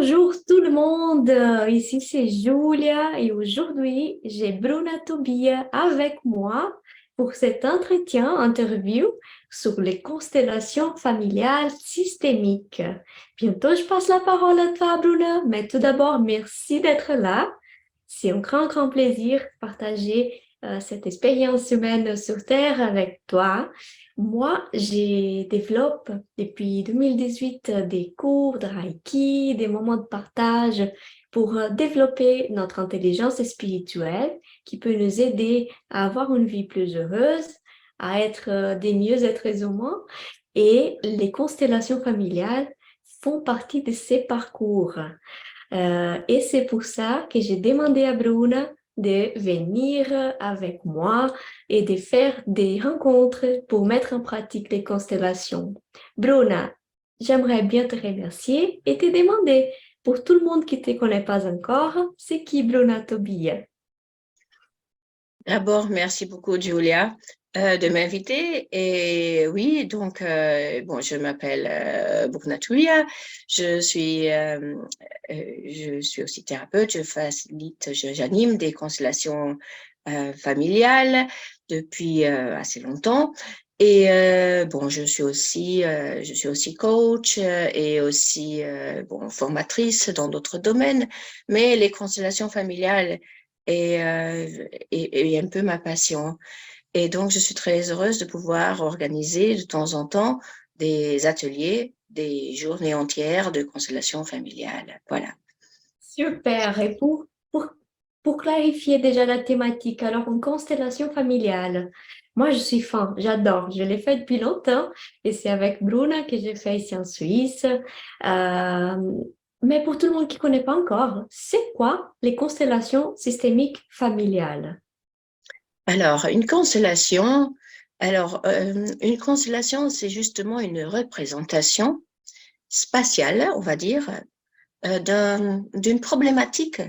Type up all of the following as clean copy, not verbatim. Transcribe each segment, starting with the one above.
Bonjour tout le monde, ici c'est Julia et aujourd'hui j'ai Bruna Tobia avec moi pour cet interview sur les constellations familiales systémiques. Bientôt je passe la parole à toi Bruna, mais tout d'abord merci d'être là. C'est un grand plaisir de partager cette expérience humaine sur Terre avec toi. Moi, j'ai développe depuis 2018 des cours de Reiki, des moments de partage pour développer notre intelligence spirituelle qui peut nous aider à avoir une vie plus heureuse, à être des mieux êtres humains. Et les constellations familiales font partie de ces parcours. Et c'est pour ça que j'ai demandé à Bruna de venir avec moi et de faire des rencontres pour mettre en pratique les constellations. Bruna, j'aimerais bien te remercier et te demander, pour tout le monde qui ne te connaît pas encore, c'est qui Bruna Tobia? D'abord, merci beaucoup, Julia, de m'inviter. Et oui, donc, bon, je m'appelle Bruna Tuia. Je suis, euh, je suis aussi thérapeute. J'anime des constellations familiales depuis assez longtemps. Et bon, je suis aussi coach et aussi bon, formatrice dans d'autres domaines. Mais les constellations familiales et un peu ma passion. Et donc, je suis très heureuse de pouvoir organiser de temps en temps des ateliers, des journées entières de constellation familiale. Voilà. Super. Et pour clarifier déjà la thématique, alors une constellation familiale, moi je suis fan, j'adore, je l'ai fait depuis longtemps et c'est avec Bruna que j'ai fait ici en Suisse. Mais pour tout le monde qui ne connaît pas encore, c'est quoi les constellations systémiques familiales? Alors, une constellation, c'est justement une représentation spatiale, on va dire, d'une problématique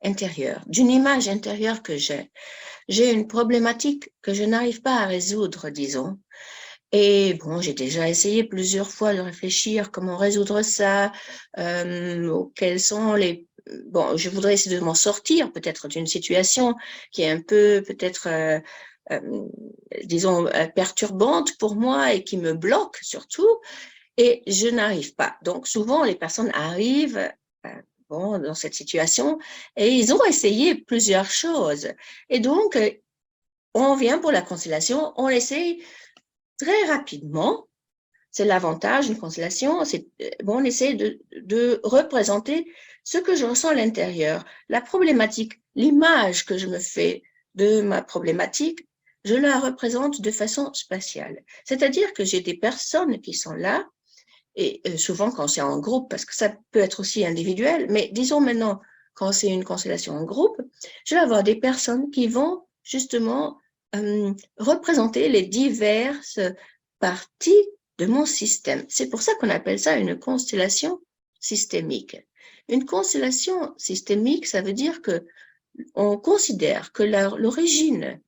intérieure, d'une image intérieure que j'ai. J'ai une problématique que je n'arrive pas à résoudre, disons. Et bon, j'ai déjà essayé plusieurs fois de réfléchir comment résoudre ça, quels sont les... Bon, je voudrais essayer de m'en sortir peut-être d'une situation qui est un peu peut-être, euh, disons, perturbante pour moi et qui me bloque surtout, et je n'arrive pas. Donc souvent, les personnes arrivent bon, dans cette situation et ils ont essayé plusieurs choses. Et donc, on vient pour la constellation, on essaye très rapidement. C'est l'avantage d'une constellation, c'est bon, on essaie de représenter ce que je ressens à l'intérieur, la problématique, l'image que je me fais de ma problématique, je la représente de façon spatiale. C'est-à-dire que j'ai des personnes qui sont là, et souvent quand c'est en groupe, parce que ça peut être aussi individuel, mais disons maintenant, quand c'est une constellation en groupe, je vais avoir des personnes qui vont justement représenter les diverses parties de mon système. C'est pour ça qu'on appelle ça une constellation systémique. Une constellation systémique, ça veut dire que on considère que l'origine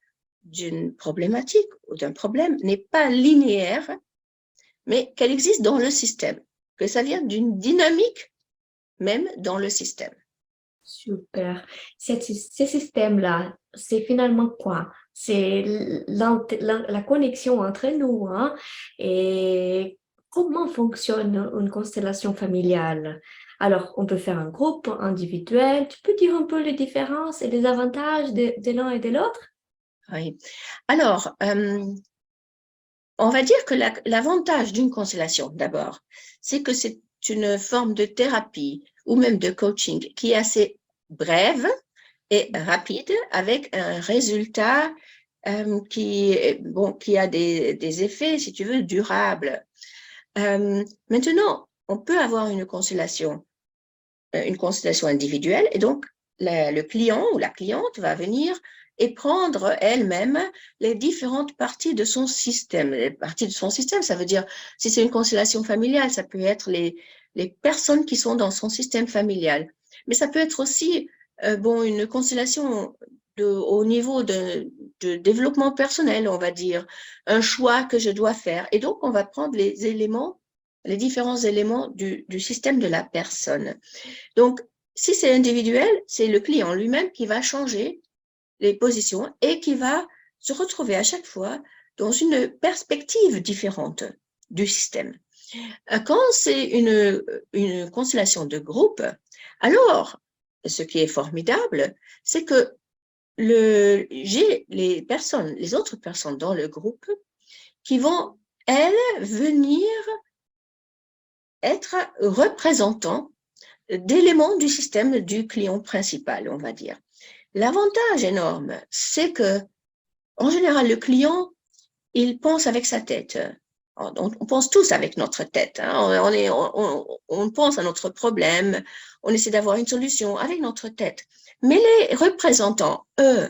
d'une problématique ou d'un problème n'est pas linéaire, mais qu'elle existe dans le système, que ça vient d'une dynamique même dans le système. Super. Ce système-là, c'est finalement quoi? C'est la connexion entre nous, hein? Et comment fonctionne une constellation familiale? Alors, on peut faire un groupe individuel. Tu peux dire un peu les différences et les avantages de l'un et de l'autre? Oui. Alors, on va dire que l'avantage d'une constellation, d'abord, c'est que c'est une forme de thérapie ou même de coaching qui est assez brève et rapide avec un résultat bon, qui a des effets, si tu veux, durables. Maintenant, on peut avoir une constellation individuelle et donc le client ou la cliente va venir et prendre elle-même les différentes parties de son système. Les parties de son système, ça veut dire, si c'est une constellation familiale, ça peut être les personnes qui sont dans son système familial. Mais ça peut être aussi bon, une constellation au niveau de développement personnel, on va dire, un choix que je dois faire. Et donc, on va prendre les éléments les différents éléments du système de la personne. Donc, si c'est individuel, c'est le client lui-même qui va changer les positions et qui va se retrouver à chaque fois dans une perspective différente du système. Quand c'est une constellation de groupe, alors, ce qui est formidable, c'est que j'ai les autres personnes dans le groupe qui vont, elles, venir être représentants d'éléments du système du client principal, on va dire. L'avantage énorme, c'est que, en général, le client, il pense avec sa tête. On pense tous avec notre tête. Hein. On pense à notre problème, on essaie d'avoir une solution avec notre tête. Mais les représentants, eux,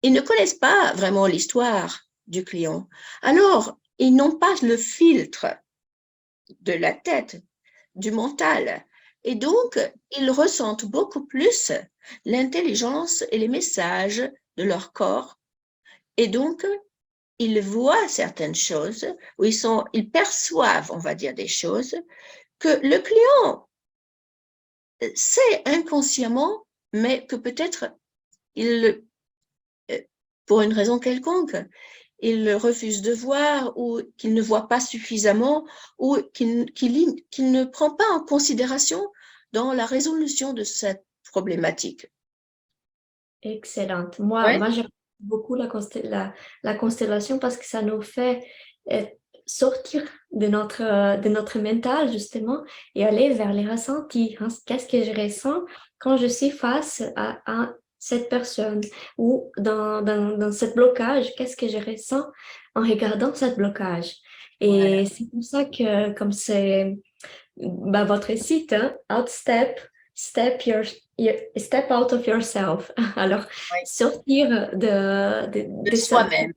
ils ne connaissent pas vraiment l'histoire du client. Alors, ils n'ont pas le filtre de la tête, du mental. Et donc, ils ressentent beaucoup plus l'intelligence et les messages de leur corps. Et donc, ils voient certaines choses, ou ils perçoivent, on va dire, des choses que le client sait inconsciemment, mais que peut-être pour une raison quelconque, il refuse de voir ou qu'il ne voit pas suffisamment ou qu'il ne prend pas en considération dans la résolution de cette problématique. Excellente. Moi, Ouais. moi j'aime beaucoup la constellation parce que ça nous fait sortir de notre mental, justement, et aller vers les ressentis. Hein. Qu'est-ce que je ressens quand je suis face à cette personne ou dans ce blocage? Qu'est-ce que je ressens en regardant ce blocage? Voilà. Et c'est pour ça que, comme c'est bah, votre site, hein, Outstep, step out of yourself. Alors, Ouais. sortir De soi-même.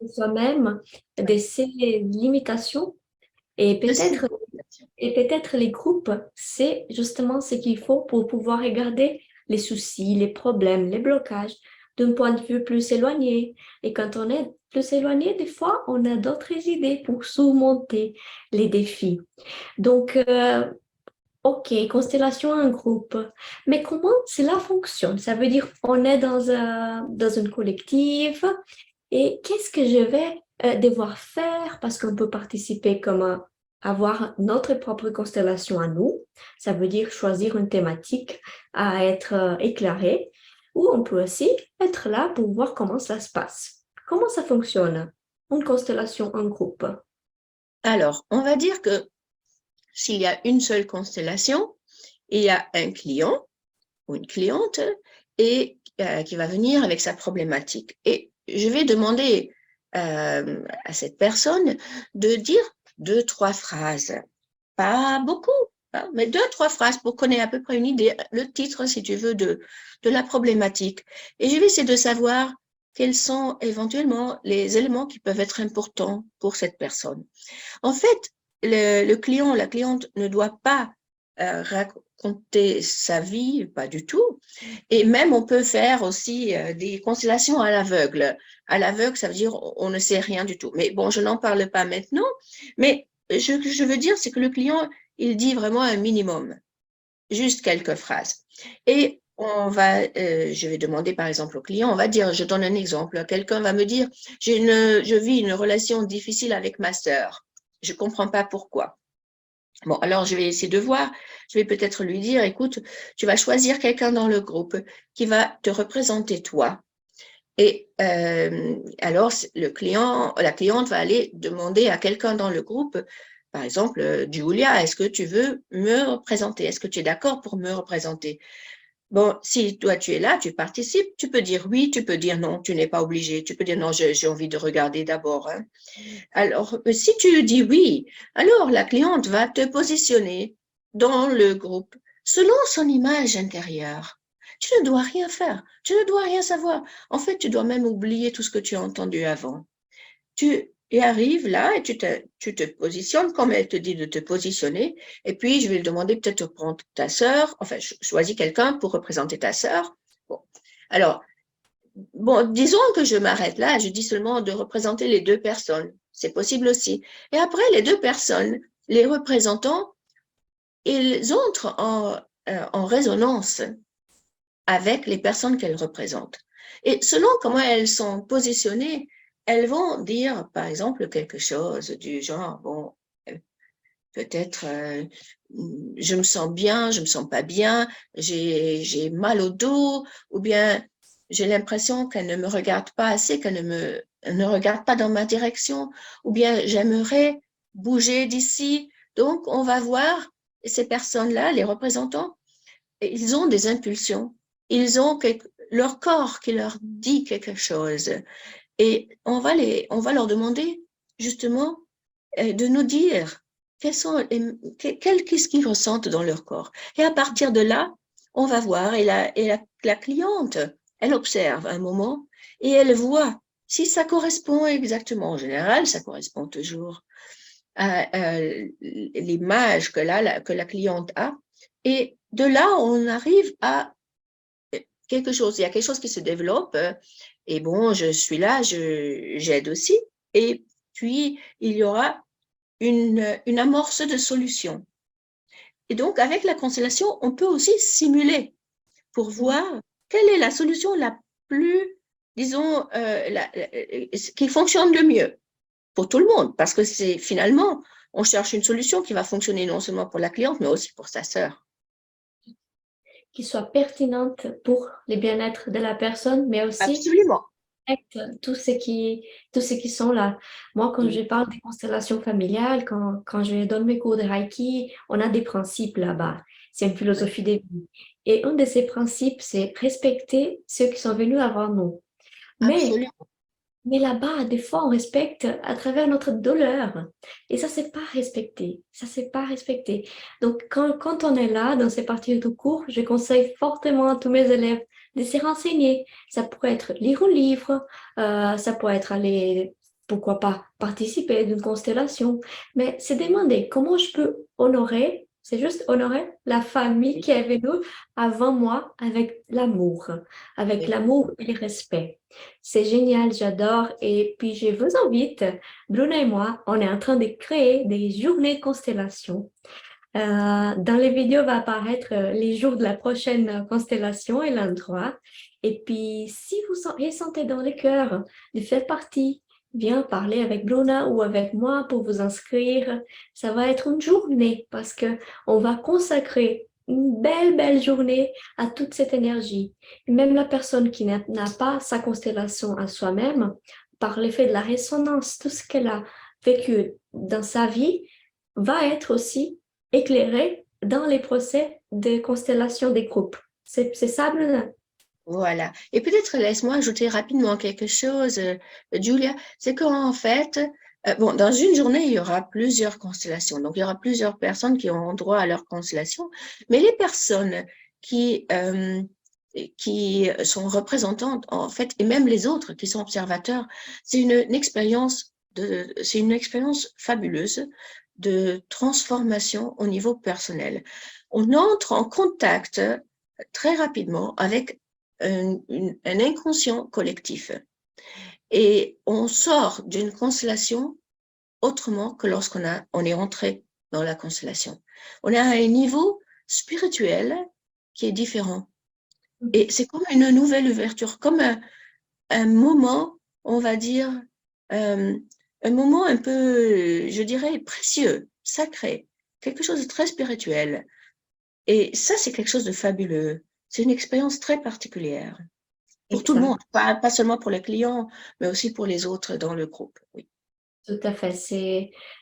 de soi-même, de ses limitations et De ses peut-être limitations. les groupes, c'est justement ce qu'il faut pour pouvoir regarder les soucis, les problèmes, les blocages d'un point de vue plus éloigné. Et quand on est plus éloigné, des fois, on a d'autres idées pour surmonter les défis. Donc, ok, constellation en groupe. Mais comment cela fonctionne? Ça veut dire on est dans une collective et qu'est-ce que je vais devoir faire parce qu'on peut participer comme avoir notre propre constellation à nous. Ça veut dire choisir une thématique à être éclairée ou on peut aussi être là pour voir comment ça se passe. Comment ça fonctionne, une constellation en groupe? Alors, on va dire que s'il y a une seule constellation, il y a un client ou une cliente et qui va venir avec sa problématique. Et je vais demander à cette personne de dire 2, 3 phrases, pas beaucoup, hein, mais 2, 3 phrases pour qu'on ait à peu près une idée, le titre, si tu veux, de la problématique. Et je vais essayer de savoir quels sont éventuellement les éléments qui peuvent être importants pour cette personne. En fait, le client, la cliente ne doit pas raconter sa vie, pas du tout. Et même, on peut faire aussi des constellations à l'aveugle. À l'aveugle, ça veut dire on ne sait rien du tout. Mais bon, je n'en parle pas maintenant. Mais ce que je veux dire, c'est que le client, il dit vraiment un minimum, juste quelques phrases. Et je vais demander par exemple au client, on va dire, je donne un exemple, quelqu'un va me dire, je vis une relation difficile avec ma sœur. Je ne comprends pas pourquoi. Bon, alors je vais essayer de voir. Je vais peut-être lui dire, écoute, tu vas choisir quelqu'un dans le groupe qui va te représenter toi. Et alors, la cliente va aller demander à quelqu'un dans le groupe, par exemple, Julia, est-ce que tu veux me représenter? Est-ce que tu es d'accord pour me représenter? Bon, si toi tu es là, tu participes, tu peux dire oui, tu peux dire non, tu n'es pas obligé. Tu peux dire non, j'ai envie de regarder d'abord. Hein. Alors, si tu dis oui, alors la cliente va te positionner dans le groupe selon son image intérieure. Tu ne dois rien faire, tu ne dois rien savoir. En fait, tu dois même oublier tout ce que tu as entendu avant. Tu y arrives là et tu te positionnes comme elle te dit de te positionner. Et puis, je vais lui demander peut-être de prendre ta sœur, enfin, choisis quelqu'un pour représenter ta sœur. Bon. Alors, bon, disons que je m'arrête là, je dis seulement de représenter les 2 personnes. c'est possible aussi. Et après, les deux personnes, les représentants, ils entrent en résonance avec les personnes qu'elles représentent. Et selon comment elles sont positionnées, elles vont dire, par exemple, quelque chose du genre, bon, peut-être je me sens bien, je me sens pas bien, j'ai mal au dos, ou bien j'ai l'impression qu'elle ne me regarde pas assez, ne regarde pas dans ma direction, ou bien j'aimerais bouger d'ici. Donc, on va voir ces personnes-là, les représentants, ils ont des impulsions, ils ont leur corps qui leur dit quelque chose. Et on va leur demander justement de nous dire qu'est-ce qu'ils ressentent dans leur corps. Et à partir de là, on va voir, la cliente, elle observe un moment et elle voit si ça correspond exactement. En général, ça correspond toujours à l'image que la cliente a. Et de là, on arrive à quelque chose. Il y a quelque chose qui se développe. Et bon, je suis là, j'aide aussi. Et puis, il y aura une amorce de solution. Et donc, avec la constellation, on peut aussi simuler pour voir quelle est la solution la plus, disons, qui fonctionne le mieux pour tout le monde. Parce que c'est finalement, on cherche une solution qui va fonctionner non seulement pour la cliente, mais aussi pour sa sœur. Qui soit pertinente pour le bien-être de la personne, mais aussi Absolument. tous ceux qui sont là. Moi, quand Oui. je parle des constellations familiales, quand je donne mes cours de Reiki, on a des principes là-bas. C'est une Oui. philosophie de vie. Et un de ces principes, c'est respecter ceux qui sont venus avant nous. Mais Absolument. mais là-bas, des fois, on respecte à travers notre douleur. Et ça, c'est pas respecté. Ça, c'est pas respecté. Donc, quand on est là, dans ces parties de cours, je conseille fortement à tous mes élèves de se renseigner. Ça pourrait être lire un livre, ça pourrait être aller, pourquoi pas, participer d'une constellation. Mais c'est demander comment je peux honorer, c'est juste honorer la famille qui est venue avant moi avec Oui. l'amour et le respect. C'est génial, j'adore. Et puis, je vous invite, Bruna et moi, on est en train de créer des journées constellation. Dans les vidéos va apparaître les jours de la prochaine constellation et l'endroit. Et puis, si vous ressentez dans le cœur de faire partie, viens parler avec Bruna ou avec moi pour vous inscrire. Ça va être une journée parce que on va consacrer une belle journée à toute cette énergie. Et même la personne qui n'a pas sa constellation à soi-même, par l'effet de la résonance, tout ce qu'elle a vécu dans sa vie, va être aussi éclairé dans les procès de constellation des groupes. C'est ça, Bruna? Voilà. Et peut-être laisse-moi ajouter rapidement quelque chose, Julia, c'est qu'en fait, bon, dans une journée, il y aura plusieurs constellations. Donc, il y aura plusieurs personnes qui auront droit à leur constellation. Mais les personnes qui, euh, qui sont représentantes, en fait, et même les autres qui sont observateurs, c'est une expérience fabuleuse de transformation au niveau personnel. On entre en contact très rapidement avec un inconscient collectif. Et on sort d'une constellation autrement que on est entré dans la constellation. On est à un niveau spirituel qui est différent. Et c'est comme une nouvelle ouverture, comme un moment, on va dire, euh, un moment un peu, je dirais, précieux, sacré, quelque chose de très spirituel. Et ça, c'est quelque chose de fabuleux. C'est une expérience très particulière. Pour tout le Exact. monde, pas seulement pour les clients, mais aussi pour les autres dans le groupe. Oui. Tout à fait.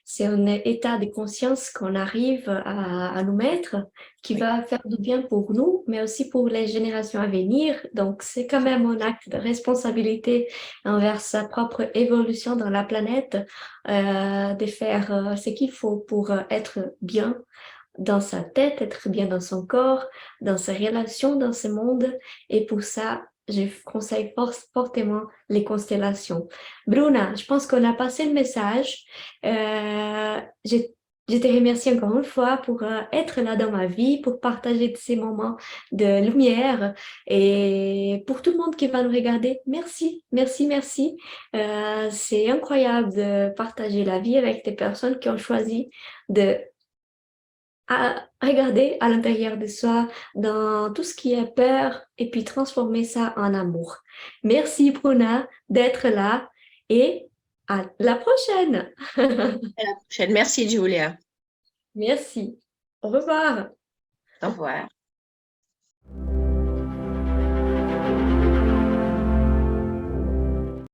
C'est un état de conscience qu'on arrive à nous mettre qui Oui. va faire du bien pour nous, mais aussi pour les générations à venir. Donc, c'est quand même un acte de responsabilité envers sa propre évolution dans la planète, de faire ce qu'il faut pour être bien dans sa tête, être bien dans son corps, dans ses relations, dans ce monde. Et pour ça, je conseille fortement les constellations. Bruna, je pense qu'on a passé le message. Je te remercie encore une fois pour être là dans ma vie, pour partager ces moments de lumière et pour tout le monde qui va nous regarder. Merci, merci, merci. C'est incroyable de partager la vie avec des personnes qui ont choisi de regarder à l'intérieur de soi dans tout ce qui est peur et puis transformer ça en amour. Merci Bruna d'être là et à la prochaine. À la prochaine. Merci, Julia. Merci. Au revoir. Au revoir.